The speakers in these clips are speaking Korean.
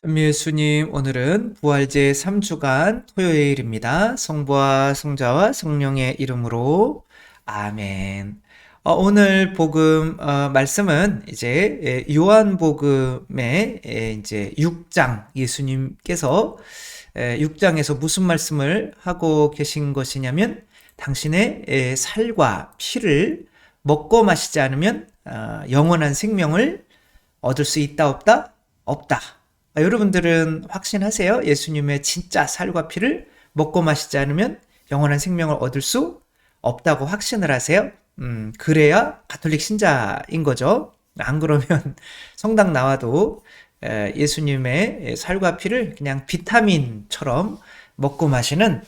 찬미 예수님, 오늘은 부활제 3주간 토요일입니다. 성부와 성자와 성령의 이름으로 아멘. 오늘 복음 말씀은 이제 요한복음의 이제 6장 예수님께서 6장에서 무슨 말씀을 하고 계신 것이냐면 당신의 살과 피를 먹고 마시지 않으면 영원한 생명을 얻을 수 있다 없다? 없다. 여러분들은 확신하세요? 예수님의 진짜 살과 피를 먹고 마시지 않으면 영원한 생명을 얻을 수 없다고 확신을 하세요? 그래야 가톨릭 신자인 거죠. 안 그러면 성당 나와도 예수님의 살과 피를 그냥 비타민처럼 먹고 마시는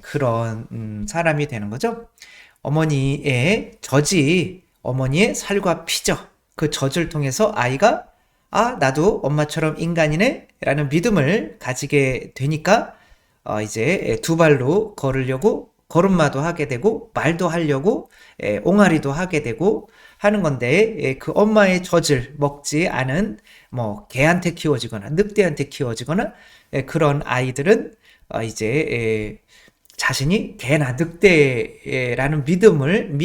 그런 사람이 되는 거죠. 어머니의 젖이 어머니의 살과 피죠. 그 젖을 통해서 아이가 나도 엄마처럼 인간이네 라는 믿음을 가지게 되니까 이제 두 발로 걸으려고 걸음마도 하게 되고 말도 하려고 옹알이도 하게 되고 하는 건데 그 엄마의 젖을 먹지 않은 뭐 개한테 키워지거나 늑대한테 키워지거나 그런 아이들은 이제 자신이 개나 늑대라는 믿음을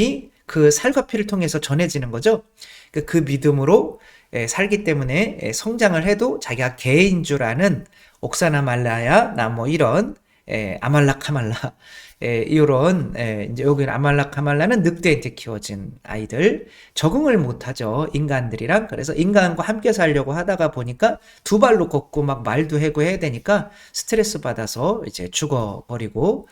그 살과 피를 통해서 전해지는 거죠. 그 믿음으로 살기 때문에 성장을 해도 자기가 개인 줄 아는 옥사나 말라야 나 뭐 이런 아말라 카말라 이런 이제 여기는 아말라 카말라는 늑대한테 키워진 아이들 적응을 못하죠 인간들이랑. 그래서 인간과 함께 살려고 하다가 보니까 두 발로 걷고 막 말도 해고 해야 되니까 스트레스 받아서 이제 죽어버리고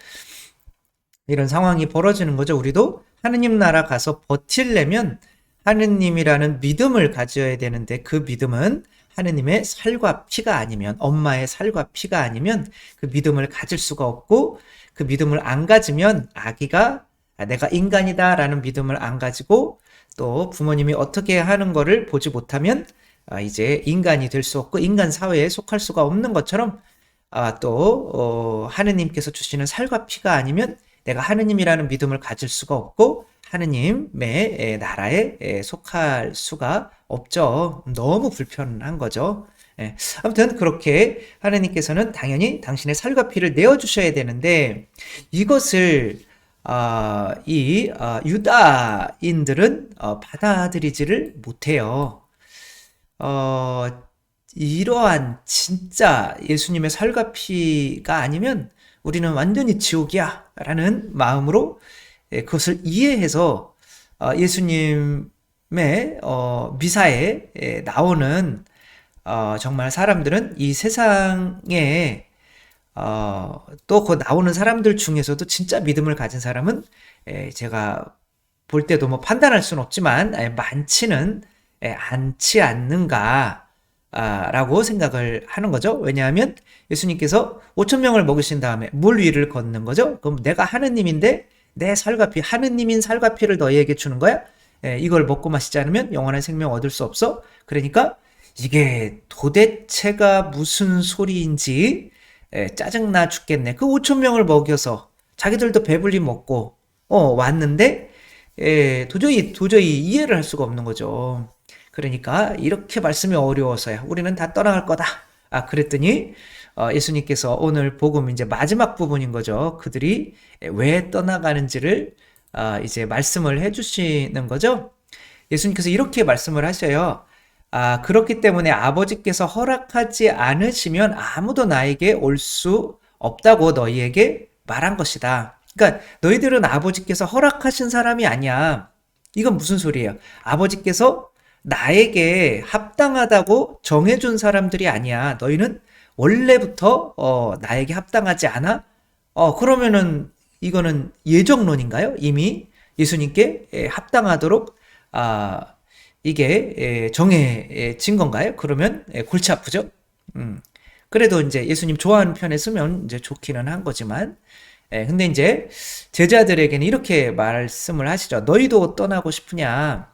이런 상황이 벌어지는 거죠. 우리도 하느님 나라 가서 버틸려면 하느님이라는 믿음을 가져야 되는데 그 믿음은 하느님의 살과 피가 아니면 엄마의 살과 피가 아니면 그 믿음을 가질 수가 없고 그 믿음을 안 가지면 아기가 내가 인간이다 라는 믿음을 안 가지고 또 부모님이 어떻게 하는 거를 보지 못하면 이제 인간이 될 수 없고 인간 사회에 속할 수가 없는 것처럼 또 하느님께서 주시는 살과 피가 아니면 내가 하느님이라는 믿음을 가질 수가 없고 하느님의 나라에 속할 수가 없죠. 너무 불편한 거죠. 아무튼 그렇게 하느님께서는 당연히 당신의 살과 피를 내어주셔야 되는데 이것을 유다인들은 받아들이지를 못해요. 이러한 진짜 예수님의 살과 피가 아니면 우리는 완전히 지옥이야 라는 마음으로 그것을 이해해서 예수님의 미사에 나오는 정말 사람들은 이 세상에 또 그 나오는 사람들 중에서도 진짜 믿음을 가진 사람은 제가 볼 때도 뭐 판단할 수는 없지만 많지는 않지 않는가 라고 생각을 하는 거죠. 왜냐하면 예수님께서 5천 명을 먹이신 다음에 물 위를 걷는 거죠. 그럼 내가 하느님인데 내 살과 피, 하느님인 살과 피를 너희에게 주는 거야? 이걸 먹고 마시지 않으면 영원한 생명 얻을 수 없어? 그러니까 이게 도대체가 무슨 소리인지 짜증나 죽겠네. 그 5천 명을 먹여서 자기들도 배불리 먹고 왔는데 도저히 이해를 할 수가 없는 거죠. 그러니까 이렇게 말씀이 어려워서야 우리는 다 떠나갈 거다. 그랬더니 예수님께서 오늘 복음 이제 마지막 부분인 거죠. 그들이 왜 떠나가는지를 이제 말씀을 해주시는 거죠. 예수님께서 이렇게 말씀을 하셔요. 그렇기 때문에 아버지께서 허락하지 않으시면 아무도 나에게 올 수 없다고 너희에게 말한 것이다. 그러니까 너희들은 아버지께서 허락하신 사람이 아니야. 이건 무슨 소리예요? 아버지께서 나에게 합당하다고 정해준 사람들이 아니야. 너희는 원래부터 나에게 합당하지 않아? 그러면은 이거는 예정론인가요? 이미 예수님께 합당하도록 이게 정해진 건가요? 그러면 골치 아프죠? 그래도 이제 예수님 좋아하는 편에 쓰면 이제 좋기는 한 거지만 근데 이제 제자들에게는 이렇게 말씀을 하시죠. 너희도 떠나고 싶으냐?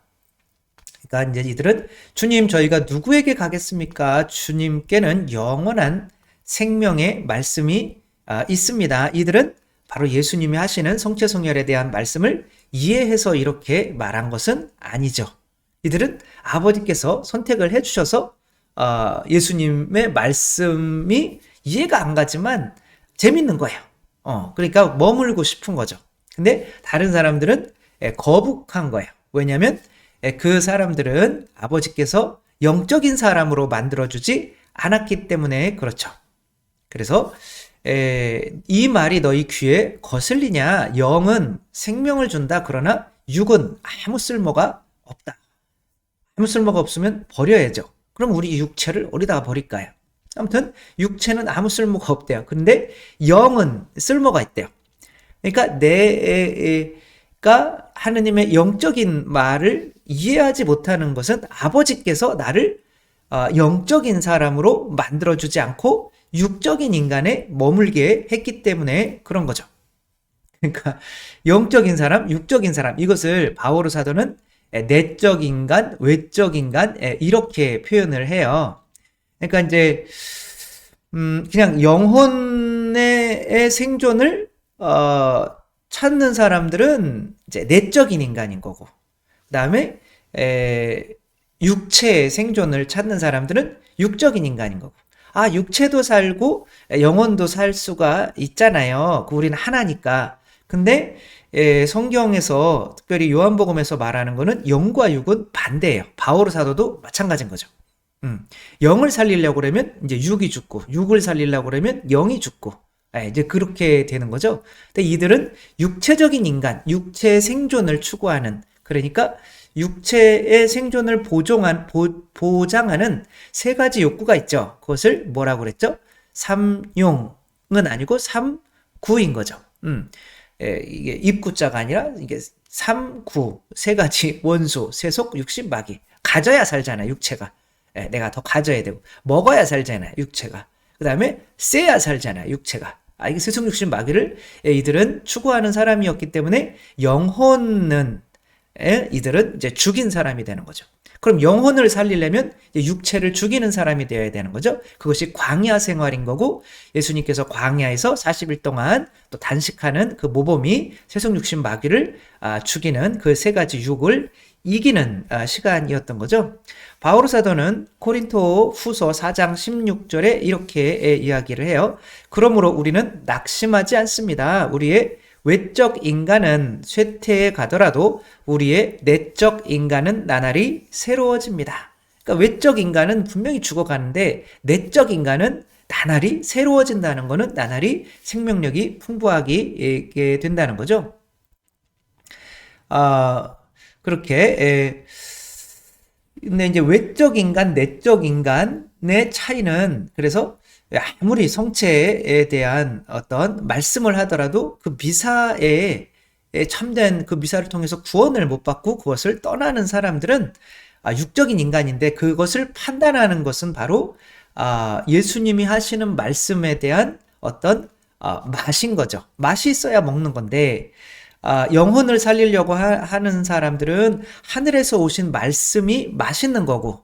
그러니까 이제 이들은 주님 저희가 누구에게 가겠습니까? 주님께는 영원한 생명의 말씀이 있습니다. 이들은 바로 예수님이 하시는 성취성혈에 대한 말씀을 이해해서 이렇게 말한 것은 아니죠. 이들은 아버지께서 선택을 해주셔서 예수님의 말씀이 이해가 안 가지만 재밌는 거예요. 그러니까 머물고 싶은 거죠. 근데 다른 사람들은 거북한 거예요. 왜냐하면 그 사람들은 아버지께서 영적인 사람으로 만들어주지 않았기 때문에 그렇죠. 그래서 이 말이 너희 귀에 거슬리냐? 영은 생명을 준다. 그러나 육은 아무 쓸모가 없다. 아무 쓸모가 없으면 버려야죠. 그럼 우리 육체를 어디다가 버릴까요? 아무튼 육체는 아무 쓸모가 없대요. 근데 영은 쓸모가 있대요. 그러니까 내가 하느님의 영적인 말을 이해하지 못하는 것은 아버지께서 나를 영적인 사람으로 만들어주지 않고 육적인 인간에 머물게 했기 때문에 그런 거죠. 그러니까 영적인 사람, 육적인 사람, 이것을 바오로 사도는 내적 인간, 외적 인간 이렇게 표현을 해요. 그러니까 이제 그냥 영혼의 생존을 찾는 사람들은 이제 내적인 인간인 거고, 그다음에 육체의 생존을 찾는 사람들은 육적인 인간인 거고. 육체도 살고 영혼도 살 수가 있잖아요. 우리는 하나니까. 근데 성경에서 특별히 요한복음에서 말하는 거는 영과 육은 반대예요. 바오로 사도도 마찬가지인 거죠. 영을 살리려고 그러면 이제 육이 죽고, 육을 살리려고 그러면 영이 죽고, 이제 그렇게 되는 거죠. 근데 이들은 육체적인 인간, 육체 생존을 추구하는, 그러니까 육체의 생존을 보장하는 세 가지 욕구가 있죠. 그것을 뭐라고 그랬죠? 삼용은 아니고 삼구인 거죠. 이게 입구자가 아니라 이게 삼구, 세 가지 원소, 세속, 육신, 마귀. 가져야 살잖아, 육체가. 내가 더 가져야 되고, 먹어야 살잖아, 육체가. 그 다음에 쎄야 살잖아, 육체가. 이게 세속, 육신, 마귀를 이들은 추구하는 사람이었기 때문에 영혼은 이들은 이제 죽인 사람이 되는 거죠. 그럼 영혼을 살리려면 육체를 죽이는 사람이 되어야 되는 거죠. 그것이 광야 생활인 거고, 예수님께서 광야에서 40일 동안 또 단식하는 그 모범이 세속 육신 마귀를 죽이는 그 세 가지 육을 이기는 시간이었던 거죠. 바오로 사도는 코린토 후서 4장 16절에 이렇게 이야기를 해요. 그러므로 우리는 낙심하지 않습니다. 우리의 외적 인간은 쇠퇴해 가더라도 우리의 내적 인간은 나날이 새로워집니다. 그러니까 외적 인간은 분명히 죽어가는데 내적 인간은 나날이 새로워진다는 것은 나날이 생명력이 풍부하게 된다는 거죠. 그렇게 근데 이제 외적 인간, 내적 인간의 차이는, 그래서 아무리 성체에 대한 어떤 말씀을 하더라도 그 미사에 참된 그 미사를 통해서 구원을 못 받고 그것을 떠나는 사람들은 육적인 인간인데, 그것을 판단하는 것은 바로 예수님이 하시는 말씀에 대한 어떤 맛인 거죠. 맛이 있어야 먹는 건데, 영혼을 살리려고 하는 사람들은 하늘에서 오신 말씀이 맛있는 거고,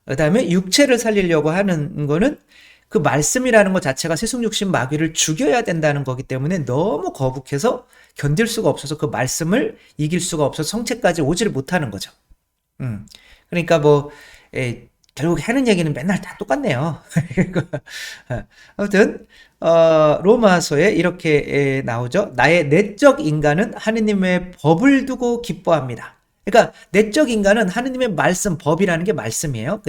그 다음에 육체를 살리려고 하는 거는 그 말씀이라는 것 자체가 세속 육신 마귀를 죽여야 된다는 거기 때문에 너무 거북해서 견딜 수가 없어서 그 말씀을 이길 수가 없어서 성체까지 오지를 못하는 거죠. 그러니까 결국 하는 얘기는 맨날 다 똑같네요. 아무튼 로마서에 이렇게 나오죠. 나의 내적 인간은 하느님의 법을 두고 기뻐합니다. 그러니까 내적 인간은 하느님의 말씀, 법이라는 게 말씀이에요.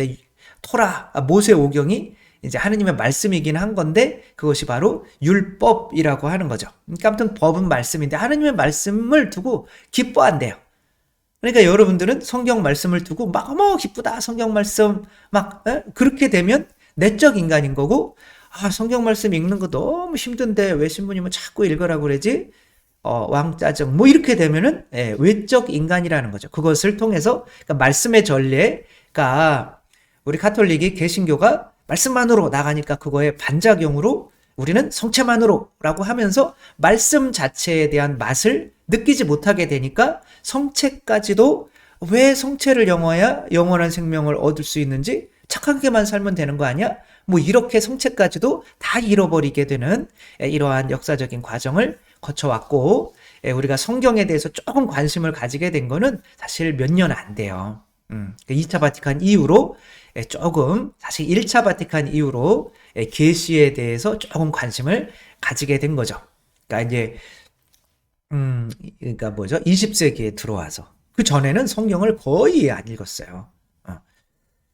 토라, 모세오경이 이제 하느님의 말씀이긴 한 건데, 그것이 바로 율법이라고 하는 거죠. 그러니까 아무튼 법은 말씀인데 하느님의 말씀을 두고 기뻐한대요. 그러니까 여러분들은 성경 말씀을 두고 막 어머 기쁘다, 성경 말씀 그렇게 되면 내적 인간인 거고, 성경 말씀 읽는 거 너무 힘든데 왜 신부님은 자꾸 읽으라고 그러지? 왕짜증 이렇게 되면은 외적 인간이라는 거죠. 그것을 통해서, 그러니까 말씀의 전례가, 우리 가톨릭이 개신교가 말씀만으로 나가니까 그거에 반작용으로 우리는 성체만으로라고 하면서 말씀 자체에 대한 맛을 느끼지 못하게 되니까 성체까지도, 왜 성체를 영어야 영원한 생명을 얻을 수 있는지 착하게만 살면 되는 거 아니야? 이렇게 성체까지도 다 잃어버리게 되는 이러한 역사적인 과정을 거쳐왔고, 우리가 성경에 대해서 조금 관심을 가지게 된 거는 사실 몇 년 안 돼요. 그 2차 바티칸 이후로 조금 사실 1차 바티칸 이후로 계시에 대해서 조금 관심을 가지게 된 거죠. 그러니까 이제 그러니까 뭐죠? 20세기에 들어와서 그 전에는 성경을 거의 안 읽었어요.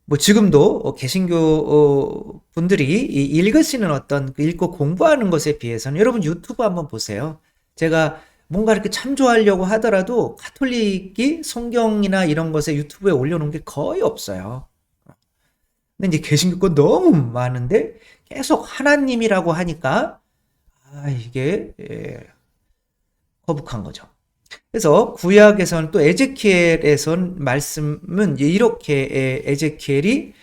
뭐 지금도 개신교 분들이 읽으시는 어떤 그 읽고 공부하는 것에 비해서는 여러분 유튜브 한번 보세요. 제가 뭔가 이렇게 참조하려고 하더라도 가톨릭이 성경이나 이런 것에 유튜브에 올려놓은 게 거의 없어요. 근데 이제 개신교 건 너무 많은데 계속 하나님이라고 하니까 이게 거북한 거죠. 그래서 구약에서는 또 에제키엘에선 말씀은 이제 이렇게 에제키엘이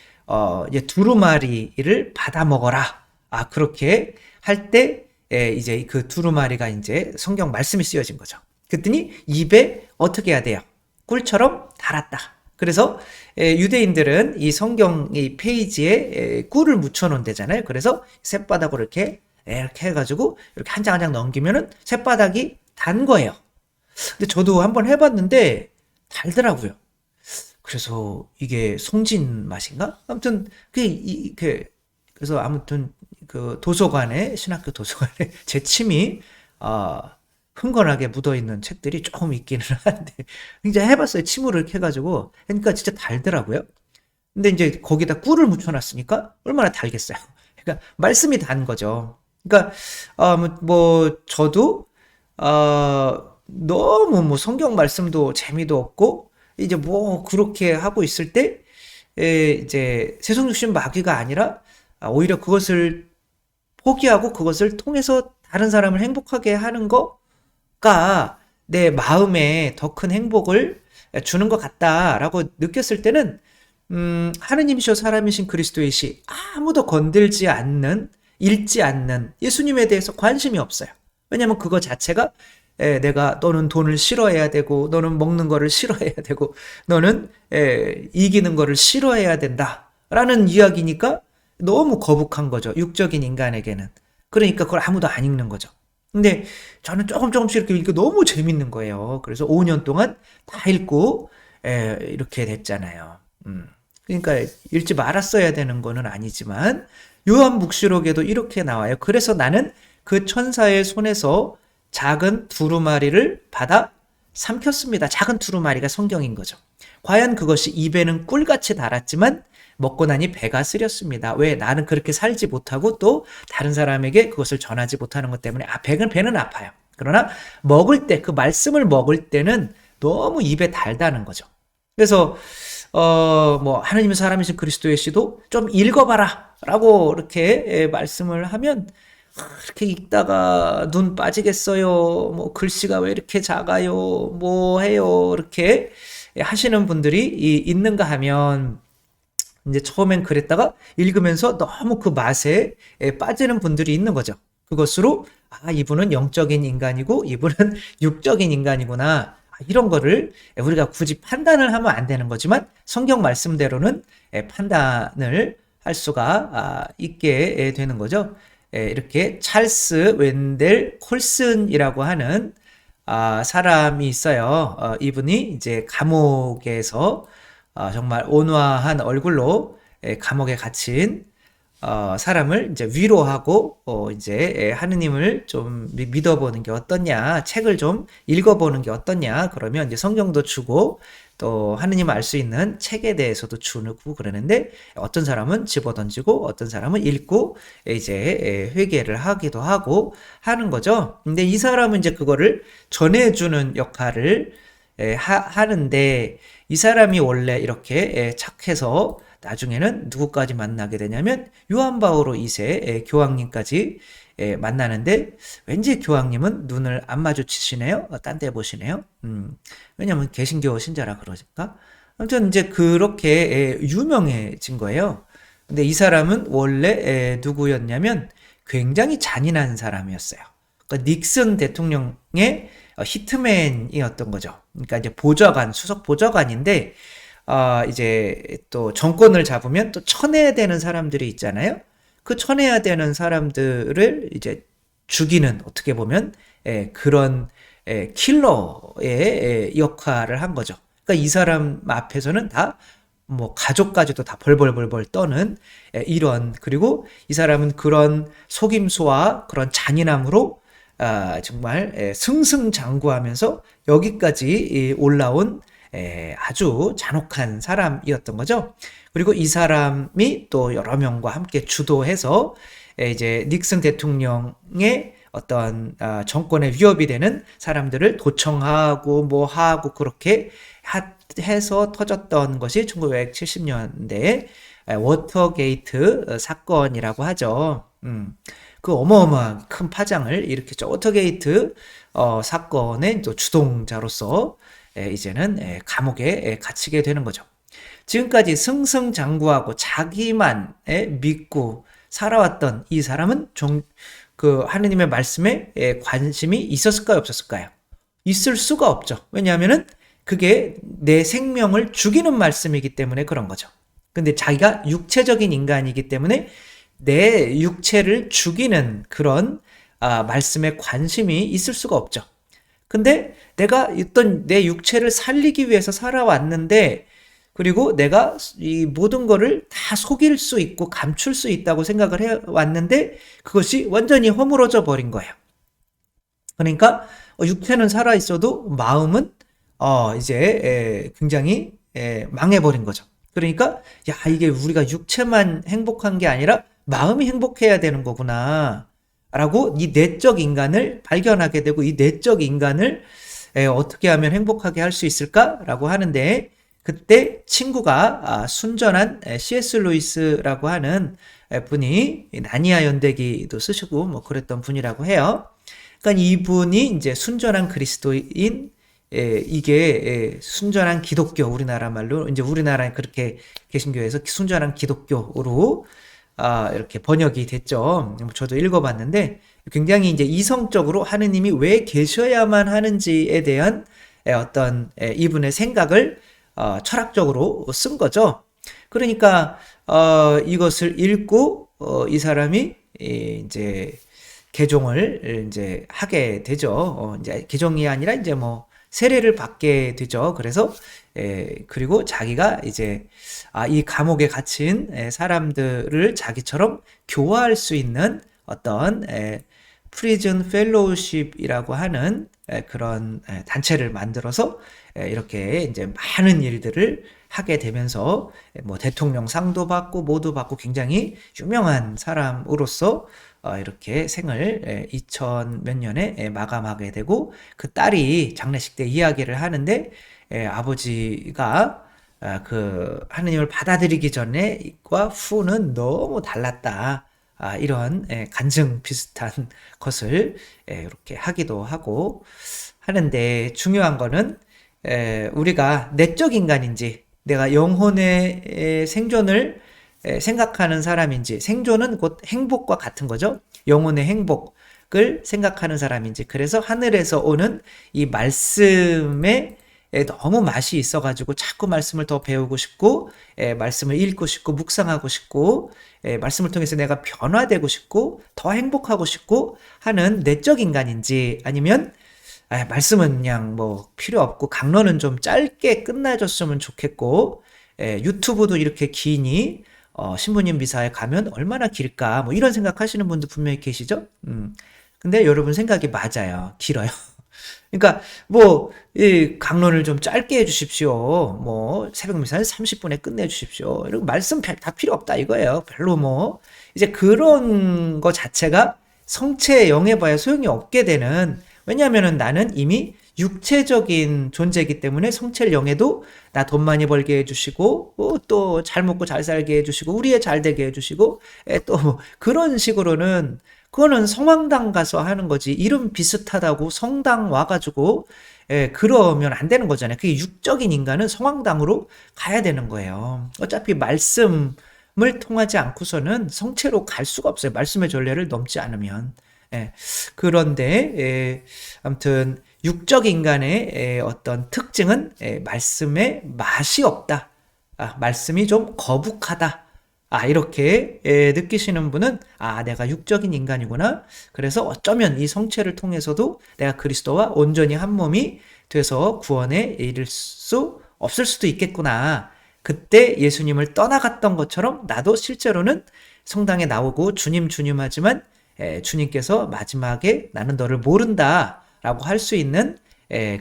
이제 두루마리를 받아 먹어라. 그렇게 할 때 이제 그 두루마리가 이제 성경 말씀이 쓰여진 거죠. 그랬더니 입에 어떻게 해야 돼요? 꿀처럼 달았다. 그래서 유대인들은 이 성경 이 페이지에 꿀을 묻혀 놓은대잖아요. 그래서 쇳바닥으로 이렇게 해가지고 이렇게 한 장 한 장 넘기면은 쇳바닥이 단 거예요. 근데 저도 한번 해봤는데 달더라고요. 그래서 이게 송진 맛인가? 아무튼 그래서 아무튼 그 도서관에 신학교 도서관에 제 침이 흥건하게 묻어 있는 책들이 조금 있기는 한데 이제 해봤어요. 침으로 이렇게 해가지고 그러니까 진짜 달더라고요. 근데 이제 거기다 꿀을 묻혀놨으니까 얼마나 달겠어요. 그러니까 말씀이 단 거죠. 그러니까 뭐 저도 너무 뭐 성경 말씀도 재미도 없고 이제 뭐 그렇게 하고 있을 때 이제 세속육신 마귀가 아니라 오히려 그것을 포기하고 그것을 통해서 다른 사람을 행복하게 하는 거가 내 마음에 더 큰 행복을 주는 것 같다라고 느꼈을 때는 하느님이시오 사람이신 그리스도의 시 아무도 건들지 않는 읽지 않는 예수님에 대해서 관심이 없어요. 왜냐면 그거 자체가 내가 너는 돈을 싫어해야 되고 너는 먹는 거를 싫어해야 되고 너는 이기는 거를 싫어해야 된다라는 이야기니까 너무 거북한 거죠. 육적인 인간에게는. 그러니까 그걸 아무도 안 읽는 거죠. 근데 저는 조금씩 이렇게 읽고 너무 재밌는 거예요. 그래서 5년 동안 다 읽고 이렇게 됐잖아요. 그러니까 읽지 말았어야 되는 거는 아니지만 요한묵시록에도 이렇게 나와요. 그래서 나는 그 천사의 손에서 작은 두루마리를 받아 삼켰습니다. 작은 두루마리가 성경인 거죠. 과연 그것이 입에는 꿀같이 달았지만 먹고 나니 배가 쓰렸습니다. 왜? 나는 그렇게 살지 못하고 또 다른 사람에게 그것을 전하지 못하는 것 때문에 배는 아파요. 그러나 먹을 때 그 말씀을 먹을 때는 너무 입에 달다는 거죠. 그래서 뭐 하느님의 사람이신 그리스도의 시도 좀 읽어봐라 라고 이렇게 말씀을 하면 그렇게 읽다가 눈 빠지겠어요. 뭐 글씨가 왜 이렇게 작아요. 뭐 해요. 이렇게 하시는 분들이 있는가 하면 이제 처음엔 그랬다가 읽으면서 너무 그 맛에 빠지는 분들이 있는 거죠. 그것으로 이분은 영적인 인간이고 이분은 육적인 인간이구나. 이런 거를 우리가 굳이 판단을 하면 안 되는 거지만 성경 말씀대로는 판단을 할 수가 있게 되는 거죠. 이렇게 찰스 웬델 콜슨이라고 하는 사람이 있어요. 이분이 이제 감옥에서 정말 온화한 얼굴로 감옥에 갇힌 사람을 이제 위로하고 이제 하느님을 좀 믿어보는 게 어떻냐, 책을 좀 읽어보는 게 어떻냐. 그러면 이제 성경도 주고 또 하느님 알 수 있는 책에 대해서도 주고 그러는데 어떤 사람은 집어던지고 어떤 사람은 읽고 이제 회개를 하기도 하고 하는 거죠. 근데 이 사람은 이제 그거를 전해주는 역할을 하는데 이 사람이 원래 이렇게 착해서 나중에는 누구까지 만나게 되냐면 요한 바오로 2세 교황님까지 만나는데 왠지 교황님은 눈을 안 마주치시네요. 딴 데 보시네요. 왜냐면 개신교 신자라 그러니까. 아무튼 이제 그렇게 유명해진 거예요. 근데 이 사람은 원래 누구였냐면 굉장히 잔인한 사람이었어요. 그러니까 닉슨 대통령의 히트맨이었던 거죠. 그러니까 이제 보좌관, 수석 보좌관인데 이제 또 정권을 잡으면 또 쳐내야 되는 사람들이 있잖아요. 그 쳐내야 되는 사람들을 이제 죽이는 어떻게 보면 그런 킬러의 역할을 한 거죠. 그러니까 이 사람 앞에서는 다 뭐 가족까지도 다 벌벌벌벌 떠는 이런, 그리고 이 사람은 그런 속임수와 그런 잔인함으로 정말 승승장구하면서 여기까지 올라온 아주 잔혹한 사람이었던 거죠. 그리고 이 사람이 또 여러 명과 함께 주도해서 이제 닉슨 대통령의 어떤 정권의 위협이 되는 사람들을 도청하고 뭐 하고 그렇게 해서 터졌던 것이 1970년대 워터게이트 사건이라고 하죠. 그 어마어마한 큰 파장을 일으켰죠. 워터게이트 사건의 또 주동자로서 이제는 감옥에 갇히게 되는 거죠. 지금까지 승승장구하고 자기만 믿고 살아왔던 이 사람은 그 하느님의 말씀에 관심이 있었을까요, 없었을까요? 있을 수가 없죠. 왜냐하면은 그게 내 생명을 죽이는 말씀이기 때문에 그런 거죠. 근데 자기가 육체적인 인간이기 때문에 내 육체를 죽이는 그런 말씀에 관심이 있을 수가 없죠. 근데 내가 어떤 내 육체를 살리기 위해서 살아왔는데, 그리고 내가 이 모든 거를 다 속일 수 있고 감출 수 있다고 생각을 해왔는데 그것이 완전히 허물어져 버린 거예요. 그러니까 육체는 살아있어도 마음은 이제 굉장히 망해버린 거죠. 그러니까 야, 이게 우리가 육체만 행복한 게 아니라 마음이 행복해야 되는 거구나 라고 이 내적 인간을 발견하게 되고, 이 내적 인간을 어떻게 하면 행복하게 할 수 있을까라고 하는데, 그때 친구가 순전한 C.S. 루이스라고 하는 분이 나니아 연대기도 쓰시고 뭐 그랬던 분이라고 해요. 그러니까 이분이 이제 순전한 그리스도인, 이게 순전한 기독교, 우리나라 말로 이제 우리나라에 그렇게 개신교에서 순전한 기독교로 이렇게 번역이 됐죠. 저도 읽어봤는데 굉장히 이제 이성적으로 하느님이 왜 계셔야만 하는지에 대한 어떤 이분의 생각을 철학적으로 쓴 거죠. 그러니까 이것을 읽고 이 사람이 이제 개종을 이제 하게 되죠. 이제 개종이 아니라 이제 뭐 세례를 받게 되죠. 그래서 그리고 자기가 이제 이 감옥에 갇힌 사람들을 자기처럼 교화할 수 있는 어떤 프리즌 펠로우십이라고 하는 그런 단체를 만들어서 이렇게 이제 많은 일들을 하게 되면서 뭐 대통령 상도 받고 뭐도 받고 굉장히 유명한 사람으로서 이렇게 생을 2000 몇 년에 마감하게 되고, 그 딸이 장례식 때 이야기를 하는데 아버지가 그 하느님을 받아들이기 전에과 후는 너무 달랐다. 이런 간증 비슷한 것을 이렇게 하기도 하고 하는데, 중요한 거는 우리가 내적 인간인지 내가 영혼의 생존을 생각하는 사람인지, 생존은 곧 행복과 같은 거죠. 영혼의 행복을 생각하는 사람인지, 그래서 하늘에서 오는 이 말씀에 너무 맛이 있어가지고 자꾸 말씀을 더 배우고 싶고 말씀을 읽고 싶고 묵상하고 싶고 말씀을 통해서 내가 변화되고 싶고 더 행복하고 싶고 하는 내적 인간인지, 아니면 말씀은 그냥 뭐 필요 없고 강론은 좀 짧게 끝나줬으면 좋겠고 유튜브도 이렇게 기니 신부님 미사에 가면 얼마나 길까, 뭐 이런 생각하시는 분도 분명히 계시죠. 근데 여러분 생각이 맞아요. 길어요. 그러니까 뭐 이 강론을 좀 짧게 해주십시오. 뭐 새벽 미사는 30분에 끝내주십시오. 이런 말씀 다 필요 없다 이거예요. 별로 뭐 이제 그런 거 자체가 성체에 영해봐야 소용이 없게 되는, 왜냐하면은 나는 이미 육체적인 존재이기 때문에 성체를 영해도 나 돈 많이 벌게 해주시고 또 잘 먹고 잘 살게 해주시고 우리 애 잘 되게 해주시고 또 뭐 그런 식으로는, 그거는 성황당 가서 하는 거지, 이름 비슷하다고 성당 와가지고 그러면 안 되는 거잖아요. 그게 육적인 인간은 성황당으로 가야 되는 거예요. 어차피 말씀을 통하지 않고서는 성체로 갈 수가 없어요. 말씀의 전례를 넘지 않으면. 그런데 아무튼 육적 인간의 어떤 특징은 말씀에 맛이 없다. 말씀이 좀 거북하다. 이렇게 느끼시는 분은 내가 육적인 인간이구나. 그래서 어쩌면 이 성체를 통해서도 내가 그리스도와 온전히 한 몸이 돼서 구원에 이를 수 없을 수도 있겠구나. 그때 예수님을 떠나갔던 것처럼 나도 실제로는 성당에 나오고 주님 주님 하지만 주님께서 마지막에 나는 너를 모른다 라고 할 수 있는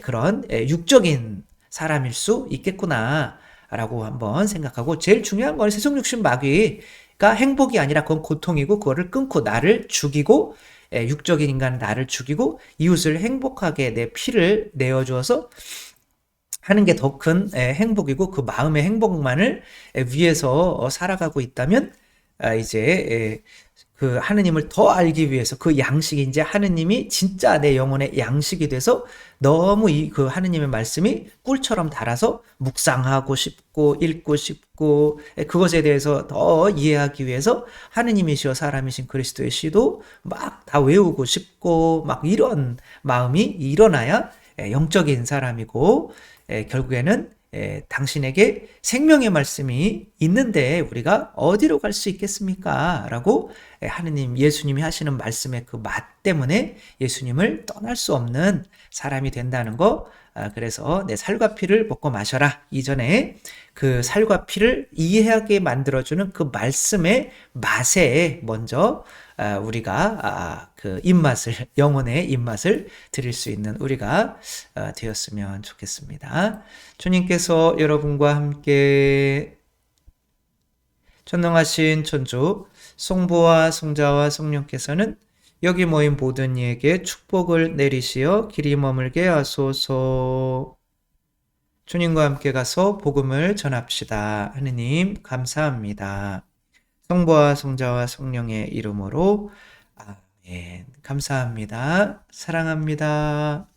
그런 육적인 사람일 수 있겠구나 라고 한번 생각하고, 제일 중요한 건 세속 육신 마귀가 행복이 아니라 그건 고통이고, 그거를 끊고 나를 죽이고 육적인 인간 나를 죽이고 이웃을 행복하게 내 피를 내어주어서 하는 게 더 큰 행복이고, 그 마음의 행복만을 위해서 살아가고 있다면 이제 그 하느님을 더 알기 위해서 그 양식이 이제 하느님이 진짜 내 영혼의 양식이 돼서 너무 그 하느님의 말씀이 꿀처럼 달아서 묵상하고 싶고 읽고 싶고 그것에 대해서 더 이해하기 위해서 하느님이시여 사람이신 그리스도의 시도 막 다 외우고 싶고 막 이런 마음이 일어나야 영적인 사람이고, 결국에는 당신에게 생명의 말씀이 있는데 우리가 어디로 갈 수 있겠습니까? 라고 하느님, 예수님이 하시는 말씀의 그 맛 때문에 예수님을 떠날 수 없는 사람이 된다는 거. 그래서 내 살과 피를 먹고 마셔라. 이전에 그 살과 피를 이해하게 만들어주는 그 말씀의 맛에 먼저 우리가 그 입맛을, 영혼의 입맛을 드릴 수 있는 우리가 되었으면 좋겠습니다. 주님께서 여러분과 함께 전능하신 천주 성부와 성자와 성령께서는 여기 모인 모든 이에게 축복을 내리시어 길이 머물게 하소서. 주님과 함께 가서 복음을 전합시다. 하느님 감사합니다. 성부와 성자와 성령의 이름으로 아멘. 감사합니다. 사랑합니다.